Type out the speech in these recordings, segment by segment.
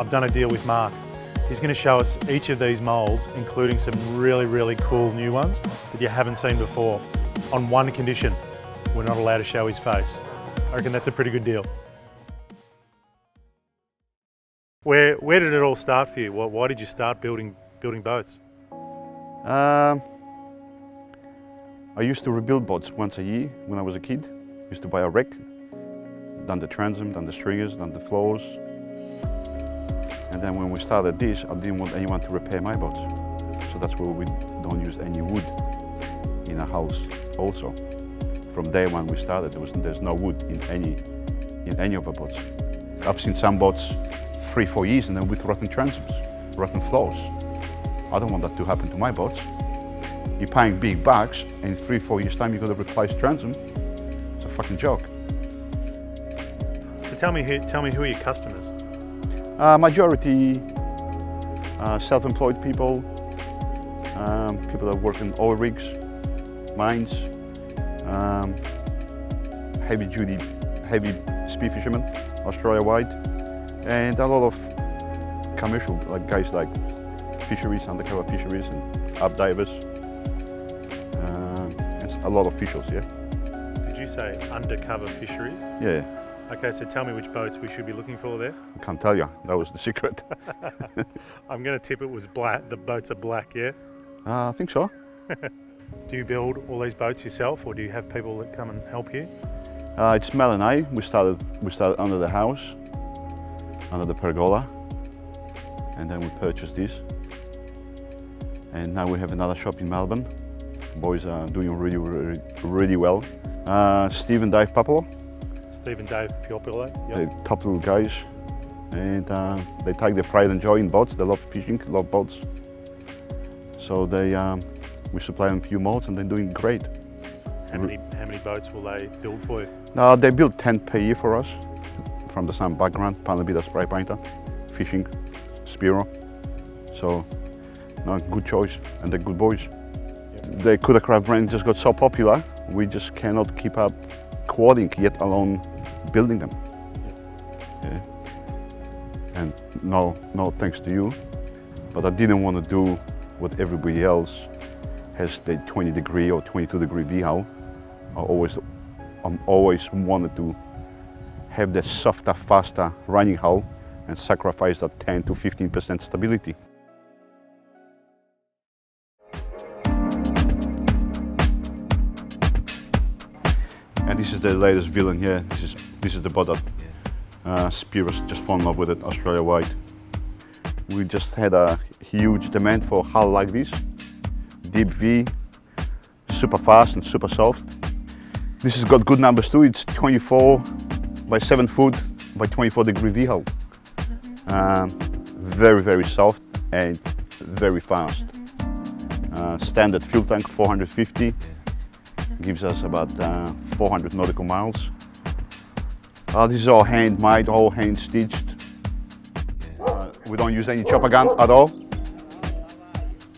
I've done a deal with Mark. He's going to show us each of these molds, including some really cool new ones that you haven't seen before, on one condition: we're not allowed to show his face. I reckon that's a pretty good deal. Where did it all start for you? Why did you start building boats? I used to rebuild boats once a year when I was a kid. Used to buy a wreck, done the transom, done the stringers, done the floors. And then when we started this, I didn't want anyone to repair my boats. So that's why we don't use any wood in our house also. From day one we started, there's no wood in any of our boats. I've seen some boats 3-4 years and then with rotten transoms, rotten floors. I don't want that to happen to my boats. You're paying big bucks and in 3-4 years time you've got to replace transom. It's a fucking joke. So tell me who are your customers? Majority self-employed people, people that work in oil rigs, mines, heavy speed fishermen, Australia-wide, and a lot of commercial, like guys like fisheries, undercover fisheries, and up divers, and a lot of officials, yeah. Did you say undercover fisheries? Yeah. Okay, so tell me which boats we should be looking for there. I can't tell you, that was the secret. I'm going to tip it was black. The boats are black, yeah? I think so. Do you build all these boats yourself, or do you have people that come and help you? It's Mel and I. We started under the house, under the pergola, and then we purchased this. And now we have another shop in Melbourne. Boys are doing really well. Steve and Dave Papalo. Steve and Dave Piopolo. Yep. They're top little guys, and they take their pride and joy in boats. They love fishing, love boats. So we supply them a few molds and they're doing great. How many boats will they build for you? They build 10 per year for us, from the same background, Panabita spray painter, fishing, Spiro. So, no, good choice, and they're good boys. Yep. The Cootacraft brand just got so popular, we just cannot keep up quoting, yet alone building them. Yep. Yeah. And no thanks to you, but I didn't want to do what everybody else has, the 20 degree or 22 degree V-hull. I'm always wanted to have the softer, faster running hull and sacrifice that 10 to 15% stability. And this is the latest villain here. This is the boat that Spiros just fell in love with it Australia-wide. We just had a huge demand for a hull like this. Deep V, super fast and super soft. This has got good numbers too. It's 24 by 7 foot by 24 degree V hull. Very soft and very fast. Standard fuel tank 450, gives us about 400 nautical miles. This is all hand-made, all hand-stitched. We don't use any chopper gun at all.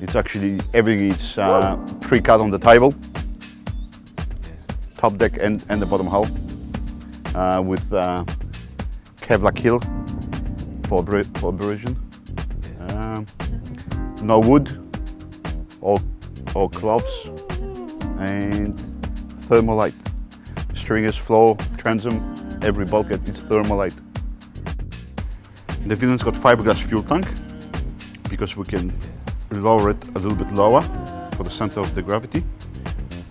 It's actually, everything is pre-cut on the table. Top deck and the bottom hull. With Kevlar kill for abrasion. No wood, all cloths, and thermalite. Stringers, floor, transom, every bulkhead is thermalite. The Villain's got fiberglass fuel tank because we can lower it a little bit lower for the center of the gravity,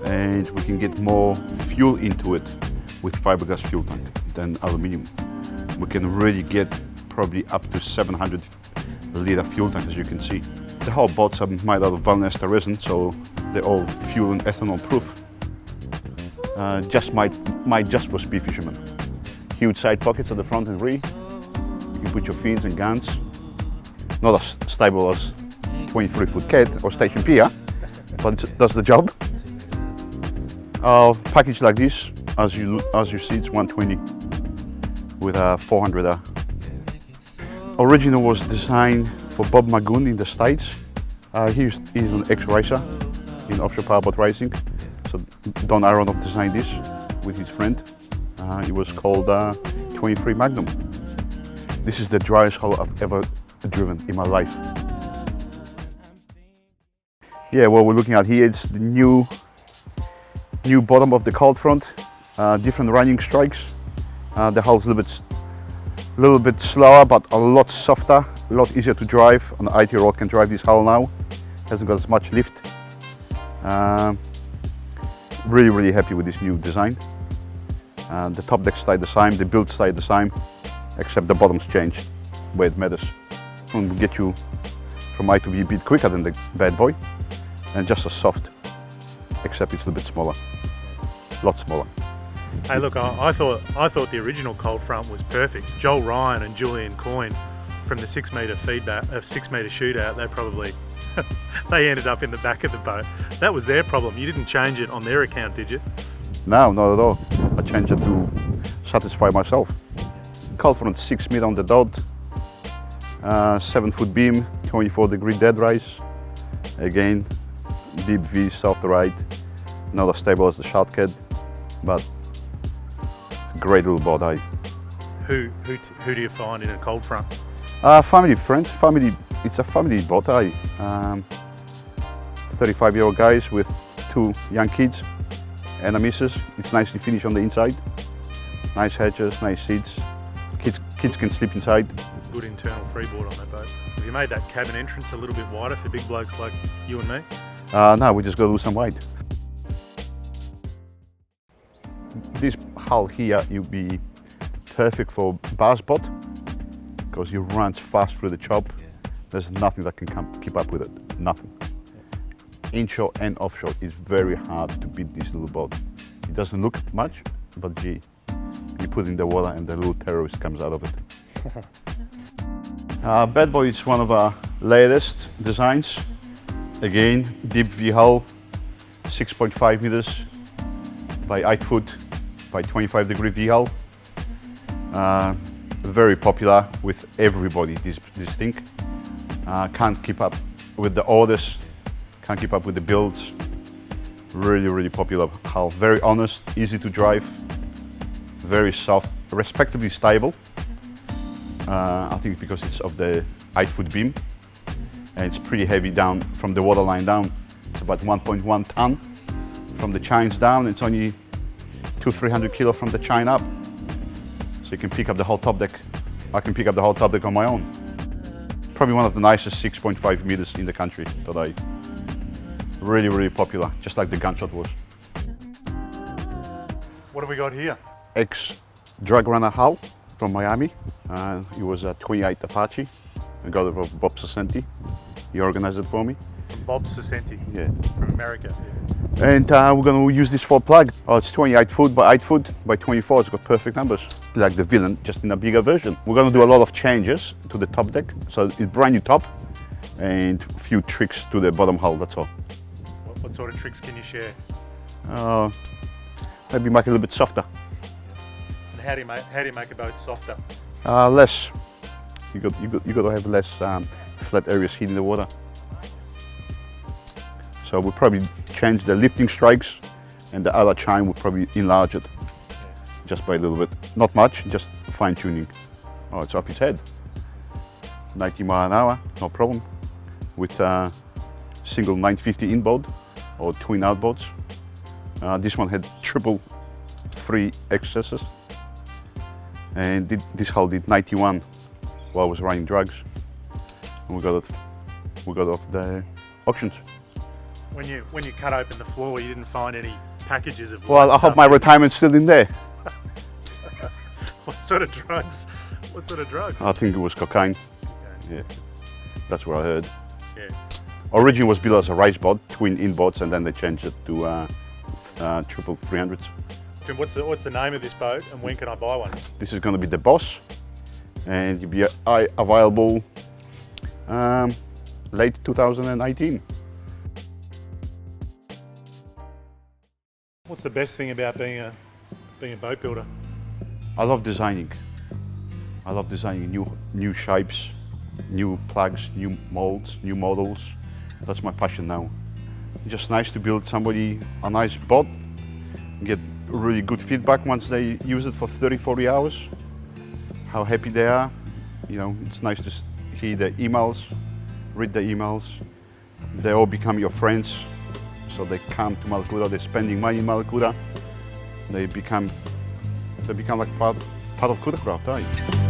and we can get more fuel into it with fiberglass fuel tank than aluminium. We can really get probably up to 700 liter fuel tank, as you can see. The whole boats are made out of valnester resin, so they're all fuel and ethanol proof. Made just for speed fishermen. Huge side pockets at the front and rear. You can put your fins and guns. Not as stable as 23-foot cat or station pier, but it does the job. Our package like this, as you see, it's 120 with a 400er. Original was designed for Bob Magoon in the States. He's an ex-racer in offshore powerboat racing. So Don Aronoff designed this with his friend. It was called 23 Magnum. This is the driest hull I've ever driven in my life. Yeah, what we're looking at here is the new bottom of the Coldfront, different running strikes. The hull's a little bit slower, but a lot softer, a lot easier to drive. On the IT road can drive this hull now. Hasn't got as much lift. Really happy with this new design. The top deck stayed the same, the build stayed the same, except the bottoms changed where it matters. It will get you from A to B a bit quicker than the bad boy, and just as soft, except it's a little bit smaller, a lot smaller. Hey, look, I thought the original Coldfront was perfect. Joel Ryan and Julian Coyne from the 6 metre shootout, they probably they ended up in the back of the boat. That was their problem. You didn't change it on their account, did you? No, not at all. I changed it to satisfy myself. Coldfront 6 metre on the dot, 7 foot beam, 24-degree dead rise. Again, deep V, soft ride, not as stable as the Shotcat, but it's a great little boat. Who do you find in a Coldfront? Family, friends, family. It's a family boat. 35-year-old guys with 2 young kids and a missus. It's nicely finished on the inside. Nice hatches, nice seats. Kids can sleep inside. Good internal freeboard on that boat. Have you made that cabin entrance a little bit wider for big blokes like you and me? No, we just got to lose some weight. This hull here, you'll be perfect for bass boat because you run fast through the chop. There's nothing that can keep up with it, nothing. Inshore and offshore is very hard to beat this little boat. It doesn't look much, but gee, you put it in the water and the little terrorist comes out of it. Bad Boy is one of our latest designs. Again, deep V hull, 6.5 meters by 8 foot by 25-degree V hull. Very popular with everybody, this thing. Can't keep up with the orders, can't keep up with the builds. Really popular hull. Very honest, easy to drive, very soft, respectably stable. I think because it's of the 8-foot beam, and it's pretty heavy down from the waterline down. It's about 1.1 ton from the chines down. It's only 200-300 kilo from the chine up. So you can pick up the whole top deck. I can pick up the whole top deck on my own. Probably one of the nicest 6.5 meters in the country today. Really popular, just like the Gunshot was. What have we got here? Ex-drag runner hull from Miami. It was a 28 Apache. I got it from Bob Sassenti. He organized it for me. From Bob Sassenti? Yeah. From America? Yeah. And we're going to use this for plug. Oh, it's 28 foot by 8 foot by 24. It's got perfect numbers. Like the Villain, just in a bigger version. We're going to do a lot of changes to the top deck. So it's brand new top and a few tricks to the bottom hull, that's all. What sort of tricks can you share? Maybe make it a little bit softer. And how do you make a boat softer? Less. You got to have less flat areas hitting the water. So we'll probably change the lifting strikes, and the other chine will probably enlarge it just by a little bit. Not much, just fine tuning. Oh, it's up its head. 90 mile an hour, no problem. With a single 950 inboard or twin outboards. This one had triple 3 excesses, and this hull did 91 while I was running drugs. And we got it off the auctions. When you cut open the floor, you didn't find any packages of. Well, I hope my retirement's still in there. What sort of drugs? What sort of drugs? I think it was cocaine. Yeah, that's what I heard. Yeah. Originally was built as a race boat, twin inboards, and then they changed it to triple 300s. And what's the name of this boat, and when can I buy one? This is going to be the Boss, and you'll be available late 2018. What's the best thing about being a boat builder? I love designing. I love designing new shapes, new plugs, new molds, new models. That's my passion now. It's just nice to build somebody a nice boat, get really good feedback once they use it for 30-40 hours, how happy they are, You know, it's nice to hear the emails, read the emails. They all become your friends. So they come to Mallacoota, they're spending money in Mallacoota. They become like part of Cootacraft, eh?